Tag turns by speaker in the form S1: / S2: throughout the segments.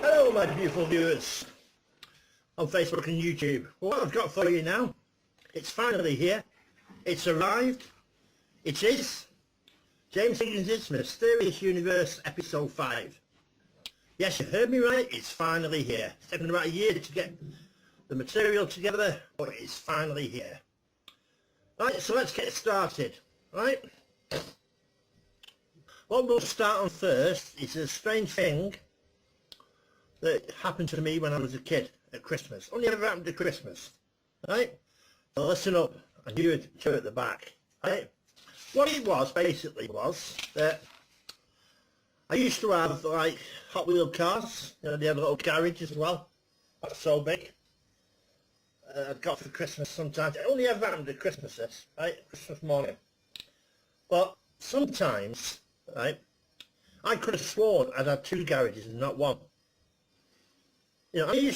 S1: Hello my beautiful viewers on Facebook and YouTube. Well, what I've got for you now, it's finally here. It's arrived. It is James Higgins' Mysterious Universe Episode 5. Yes, you heard me right, it's finally here. It's taken about a year to get the material together, but it's finally here. Right, so let's get started, right? What we'll start on first is a strange thing that happened to me when I was a kid at Christmas. Only ever happened at Christmas, right? So listen up, and you two at the back, right? What it was, basically, was that I used to have, like, Hot Wheel cars. You know, they had a little garage as well. That's so big. I'd got for Christmas sometimes. It only ever happened at Christmas, this, right? Christmas morning. But sometimes, right, I could have sworn I'd had two garages and not one. You know, I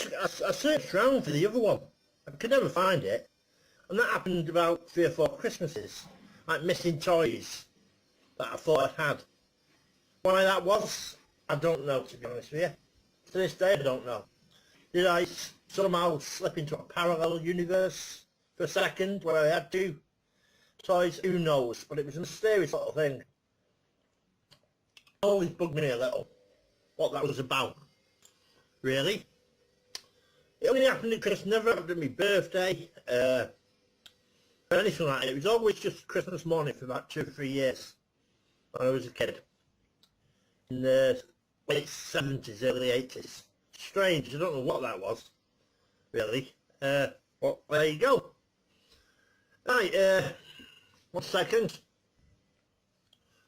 S1: searched around for the other one. I could never find it. And that happened about 3 or 4 Christmases. Like missing toys that I thought I had. Why that was, I don't know, to be honest with you. To this day, I don't know. Did I somehow slip into a parallel universe for a second where I had two toys? Who knows? But it was a mysterious little thing. Always bugged me a little what that was about. Really? It only happened at Christmas, never happened at my birthday, or anything like that. It was always just Christmas morning for about 2 or 3 years when I was a kid. In the late 70s, early 80s. Strange, I don't know what that was, really. Well, there you go. Right, 1 second.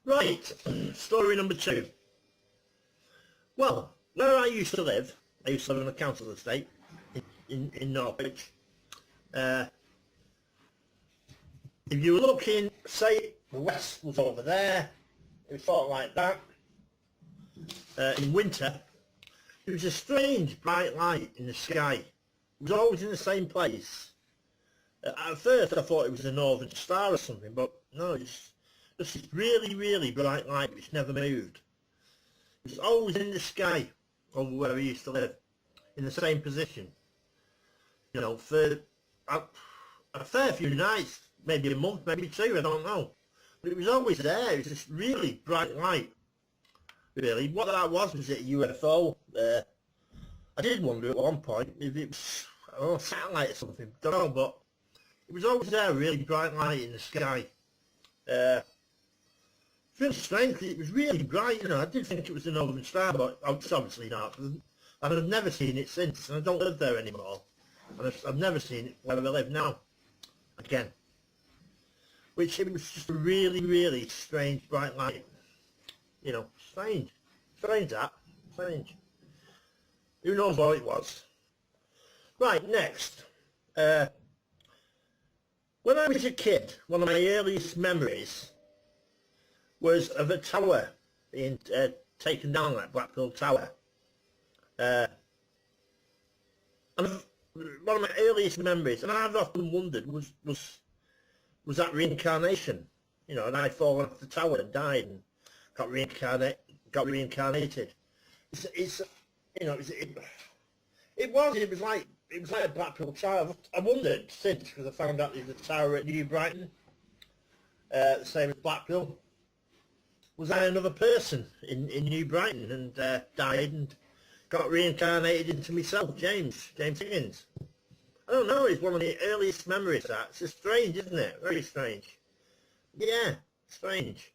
S1: Right, story number 2. Well, where I used to live on a council estate in Norwich. If you were looking, say, the west was over there, it was sort of like that. In winter, there was a strange bright light in the sky. It was always in the same place. At first I thought it was a northern star or something, but no, it's just this really, really bright light which never moved. It was always in the sky over where we used to live, in the same position. You know, for a fair few nights, maybe a month, maybe 2, I don't know. But it was always there. It was this really bright light. Really, what that was it a UFO? I did wonder at one point if it was, I don't know, satellite or something. Don't know, but it was always there, a really bright light in the sky. It's really strange because it was really bright. You know, I did think it was a northern star, but it's obviously not. And I've never seen it since, and I don't live there anymore. And I've never seen it where I live now, again. Which, it was just a really, really strange bright light. You know, strange. Strange that. Strange. Who knows what it was? Right, next. When I was a kid, one of my earliest memories was of a tower being taken down, like Blackpool Tower. And one of my earliest memories, and I've often wondered, was that reincarnation? You know, and I fallen off the tower and died and got reincarnated. It's you know, it was like a Blackpool Tower. I wondered since, because I found out there's a tower at New Brighton, the same as Blackpool. Was I another person in New Brighton and died and got reincarnated into myself, James Higgins? I don't know, it's one of the earliest memories that. It's just strange, isn't it? Very strange. Yeah, strange.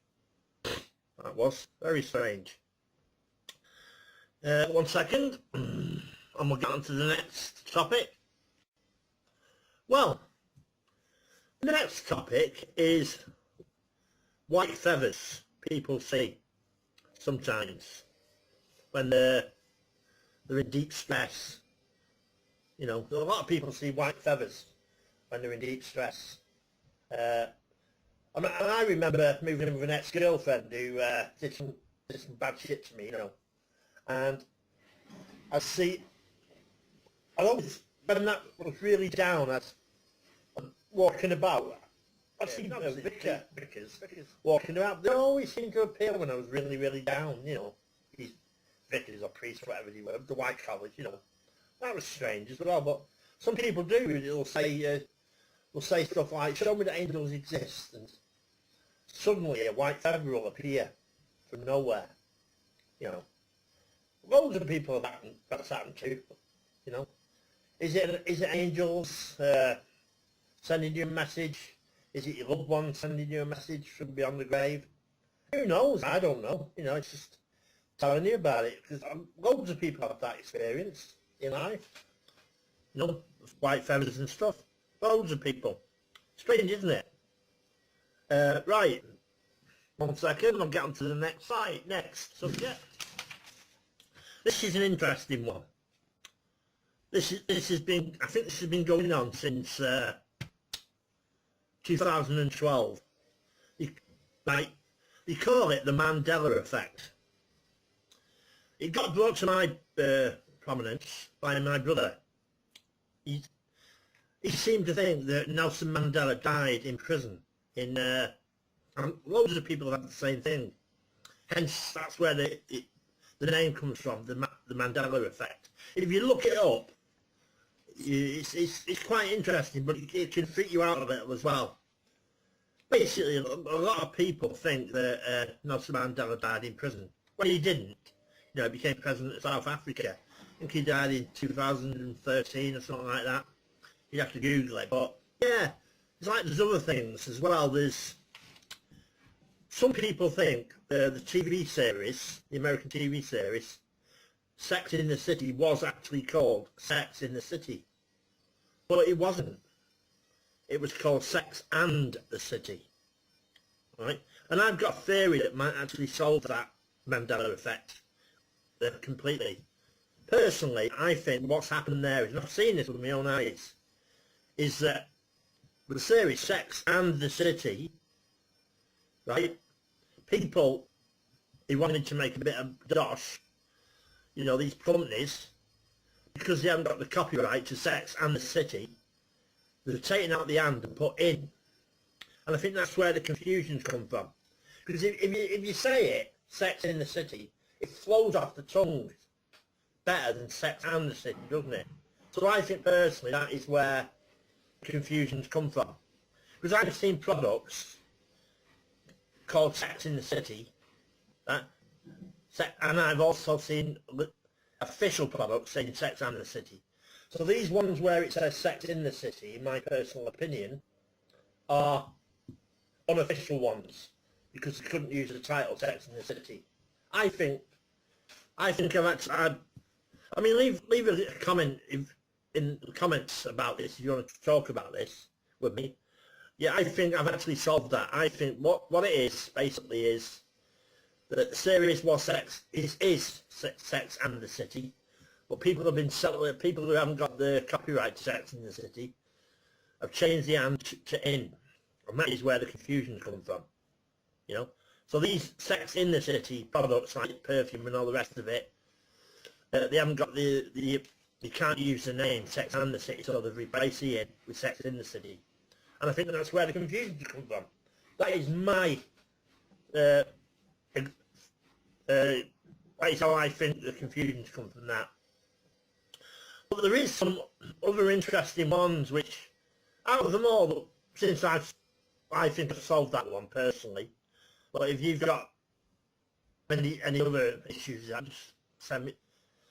S1: That was very strange. 1 second, and we'll get on to the next topic. Well, the next topic is white feathers people see sometimes when they're in deep stress. You know, a lot of people see white feathers when they're in deep stress. And I remember moving in with an ex-girlfriend who did some bad shit to me, you know. And I'd always, when that was really down, I'd walking about, I'd see Vickers walking around. They always seemed to appear when I was really, really down, you know. These vicars or priests, whatever they were, the white collars, you know. That was strange as well, but some people do. They'll say stuff like, show me that angels exist, and suddenly a white feather will appear from nowhere, you know. Loads of people that's happened to, you know. Is it angels sending you a message? Is it your loved one sending you a message from beyond the grave? Who knows? I don't know. You know, it's just telling you about it, because loads of people have that experience in life. You know, white feathers and stuff. Loads of people. Strange, isn't it? Right. 1 second, I'll get on to the next site. Next subject. This is an interesting one. This has been, I think this has been going on since 2012. They call it the Mandela effect. It got brought to my prominence by my brother. He seemed to think that Nelson Mandela died in prison. And loads of people have the same thing. Hence, that's where the name comes from, the Mandela effect. If you look it up, it's quite interesting, but it can freak you out a little as well. Basically, a lot of people think that Nelson Mandela died in prison. Well, he didn't. You know, he became president of South Africa. I think he died in 2013 or something like that. You'd have to Google it. But, yeah, it's like there's other things as well. There's some people think the TV series, the American TV series, Sex in the City, was actually called Sex in the City. But it wasn't. It was called Sex and the City. Right? And I've got a theory that might actually solve that Mandela effect completely. Personally, I think what's happened there, and I've seen this with my own eyes, is that with the series Sex and the City, right, people who wanted to make a bit of dosh, you know, these companies, because they haven't got the copyright to Sex and the City, they've taken out the and put in. And I think that's where the confusions come from. Because if you say it, Sex in the City, it flows off the tongue better than Sex and the City, doesn't it? So I think personally that is where confusions come from. Because I've seen products called Sex in the City, and I've also seen official products saying Sex and the City. So these ones where it says Sex in the City, in my personal opinion, are unofficial ones, because they couldn't use the title Sex in the City. I think I mean, leave a comment in the comments about this if you want to talk about this with me. Yeah, I think I've actually solved that. I think what it is basically is that the series was Sex and the City, but people have been people who haven't got the copyright to Sex in the City have changed the and to in, and that is where the confusion comes from. You know, so these Sex in the City products like perfume and all the rest of it, they haven't got they can't use the name Sex and the City, so they've replaced it with Sex in the City. And I think that's where the confusion comes from. That is my, that is how I think the confusion comes from that. But there is some other interesting ones which, out of them all, since I think I've solved that one personally. But if you've got any other issues, just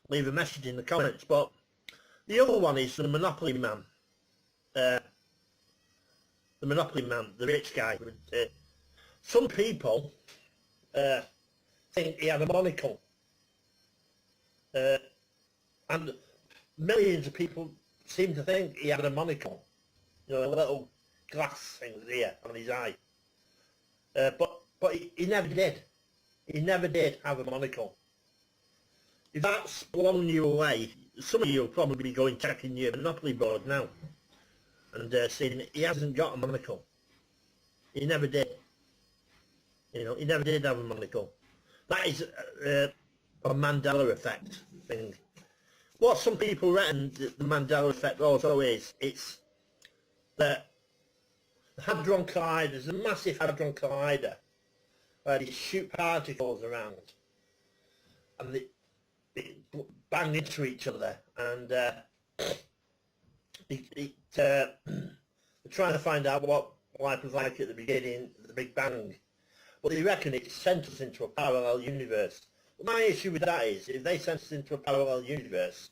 S1: leave a message in the comments. But the other one is the Monopoly Man. The Monopoly Man, the rich guy. Some people think he had a monocle. And millions of people seem to think he had a monocle. You know, a little glass thing here on his eye. But he never did. He never did have a monocle. If that's blown you away, some of you will probably be going checking your Monopoly board now and seeing he hasn't got a monocle. He never did. You know, he never did have a monocle. That is a Mandela effect thing. What some people reckon the Mandela effect also is, it's that the Hadron Collider, there's a massive Hadron Collider where they shoot particles around, and bang into each other, and they're trying to find out what life was like at the beginning of the Big Bang. But they reckon it sent us into a parallel universe. But my issue with that is, if they sent us into a parallel universe,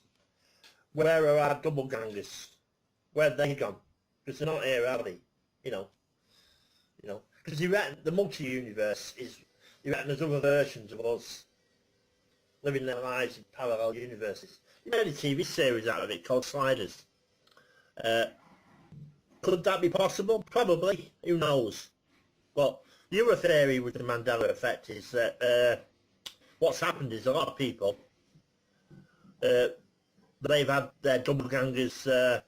S1: where are our doppelgangers? Where have they gone? Because they're not here, are they? You know. Because you reckon the multi-universe is, you reckon there's other versions of us living their lives in parallel universes. You made a TV series out of it called Sliders. Could that be possible? Probably. Who knows? But the other theory with the Mandela effect is that what's happened is a lot of people, they've had their doppelgangers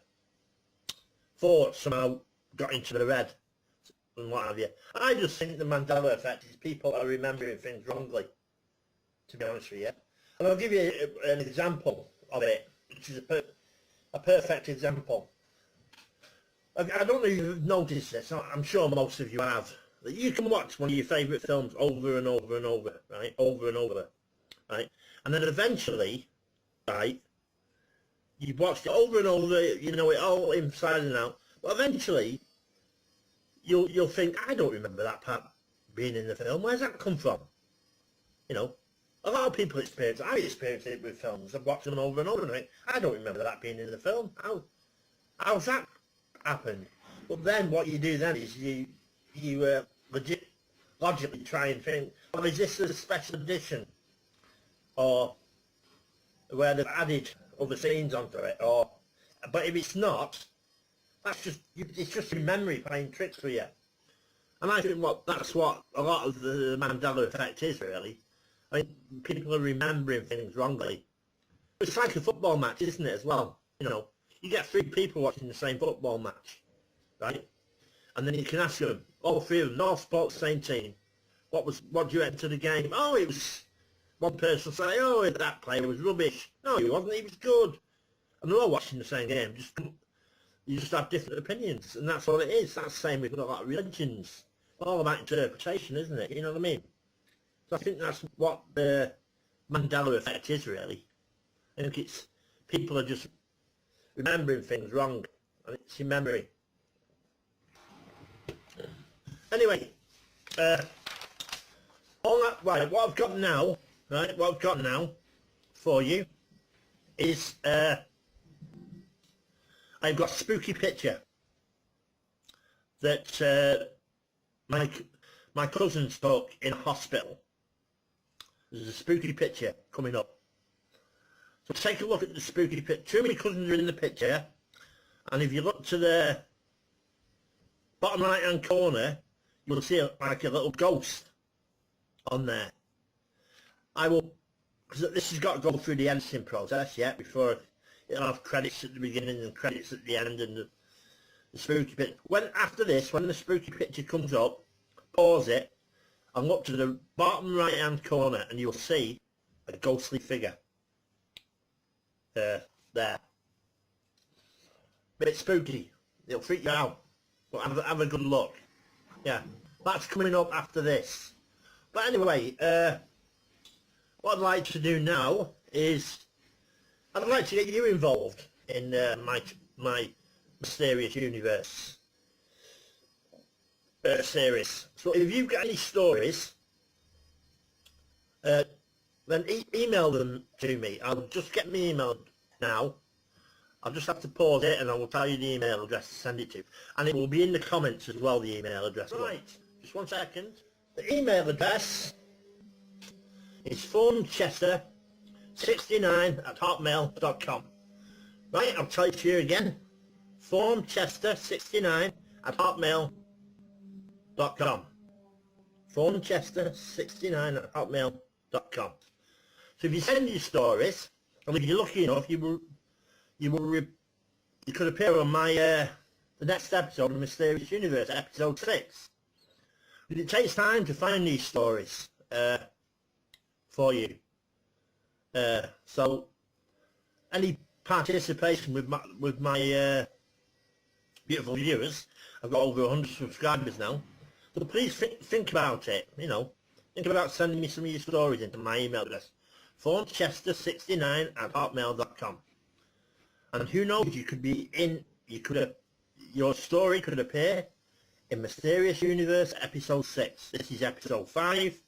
S1: thoughts somehow got into their head and what have you. I just think the Mandela effect is people are remembering things wrongly, to be honest with you. And I'll give you an example of it, which is a perfect example. I don't know if you've noticed this, I'm sure most of you have. That you can watch one of your favourite films over and over and over, right? Over and over, right? And then eventually, right, you've watched it over and over, you know it all inside and out, but eventually you'll think, I don't remember that part being in the film. Where's that come from? You know, a lot of people experience it. I experienced it with films. I've watched them over and over and I don't remember that being in the film. How's that happened? But then what you do then is you logically try and think, well, is this a special edition? Or where they've added other scenes onto it? But if it's not, it's just your memory playing tricks with you. And I think that's what a lot of the Mandela effect is, really. I mean, people are remembering things wrongly. It's like a football match, isn't it, as well? You know, you get 3 people watching the same football match, right? And then you can ask them, all 3 of them, North Sports, same team. What do you enter the game? Oh, it was... One person will say, oh, that player was rubbish. No, he wasn't, he was good. And they're all watching the same game. You just have different opinions, and that's all it is. That's the same with a lot of religions. It's all about interpretation, isn't it? You know what I mean? So I think that's what the Mandela effect is, really. I think it's people are just remembering things wrong, and it's your memory. Anyway, all that, right, what I've got now for you is I've got a spooky picture that my cousin took in hospital. There's a spooky picture coming up. So take a look at the spooky picture. 2 of my cousins are in the picture, and if you look to the bottom right hand corner, you'll see like a little ghost on there. Because this has got to go through the editing process yet before it'll have credits at the beginning and credits at the end and the spooky picture. After this, when the spooky picture comes up, pause it and look to the bottom right hand corner and you'll see a ghostly figure there. Bit spooky. It'll freak you out. But have a good look. Yeah, that's coming up after this. But anyway, what I'd like to do now is I'd like to get you involved in my Mysterious Universe series. So if you've got any stories, then email them to me. I'll just get my email now. I'll just have to pause it and I will tell you the email address to send it to. And it will be in the comments as well, the email address. Right, just 1 second. The email address is formchester69@hotmail.com. Right, I'll tell it to you again. formchester69@hotmail.com. formchester69@hotmail.com. So if you send your stories, and if you're lucky enough, you could appear on my the next episode of Mysterious Universe, episode 6. But it takes time to find these stories for you. So any participation with my beautiful viewers, I've got over 100 subscribers now. So please think about it. You know, think about sending me some of your stories into my email address, thornchester69@hotmail.com. And who knows, your story could appear in Mysterious Universe episode 6. This is episode 5.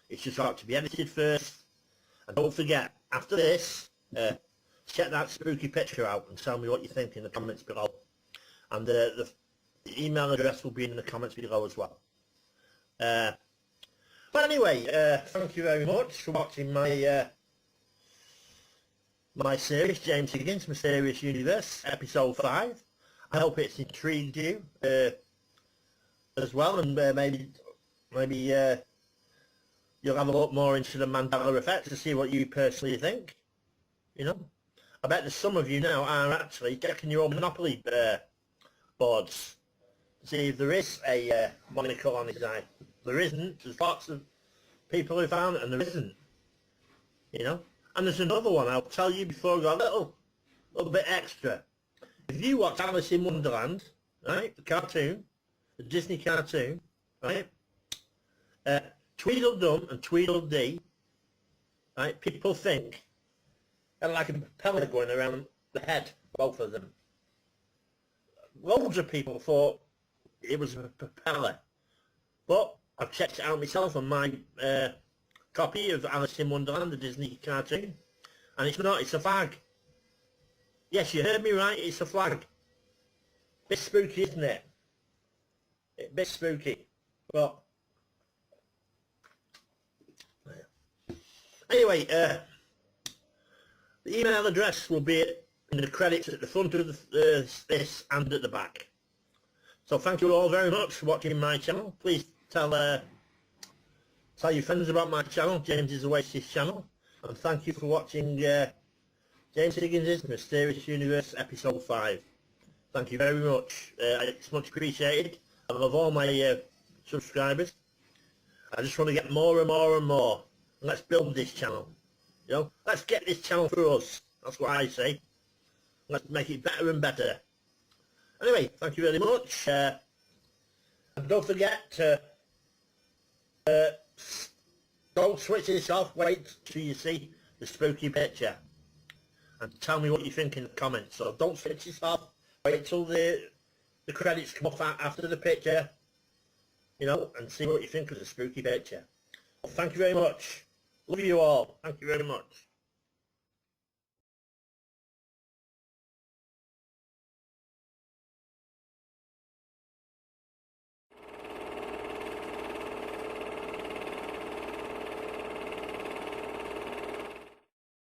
S1: It's just got to be edited first. And don't forget, after this, check that spooky picture out and tell me what you think in the comments below. And the email address will be in the comments below as well. But anyway, thank you very much for watching my my series, James Higgins, Mysterious Universe, episode 5. I hope it's intrigued you as well, and maybe you'll have a look more into the Mandela effect to see what you personally think. You know, I bet that some of you now are actually checking your Monopoly boards to see if there is a monocle on his eye. There isn't. There's lots of people who found it, and there isn't. You know, and there's another one I'll tell you before I go a little bit extra. If you watch Alice in Wonderland, right, the cartoon, the Disney cartoon, right, Tweedledum and Tweedledee, right, people think they're like a propeller going around the head, both of them. Loads of people thought it was a propeller, but I've checked it out myself on my copy of Alice in Wonderland, the Disney cartoon, and it's not, it's a flag. Yes, you heard me right, it's a flag. Bit spooky, isn't it? A bit spooky, but anyway, the email address will be in the credits at the front of this and at the back. So thank you all very much for watching my channel. Please tell your friends about my channel, James's Oasis channel, and thank you for watching James Higgins' Mysterious Universe episode 5. Thank you very much. It's much appreciated. I love all my subscribers. I just want to get more and more and more. And let's build this channel. You know, let's get this channel for us. That's what I say. Let's make it better and better. Anyway, thank you very much. And don't forget to don't switch this off. Wait till you see the spooky picture. And tell me what you think in the comments. So don't switch this off. Wait till the credits come off after the picture. You know, and see what you think of the spooky picture. Well, thank you very much. Love you all. Thank you very much.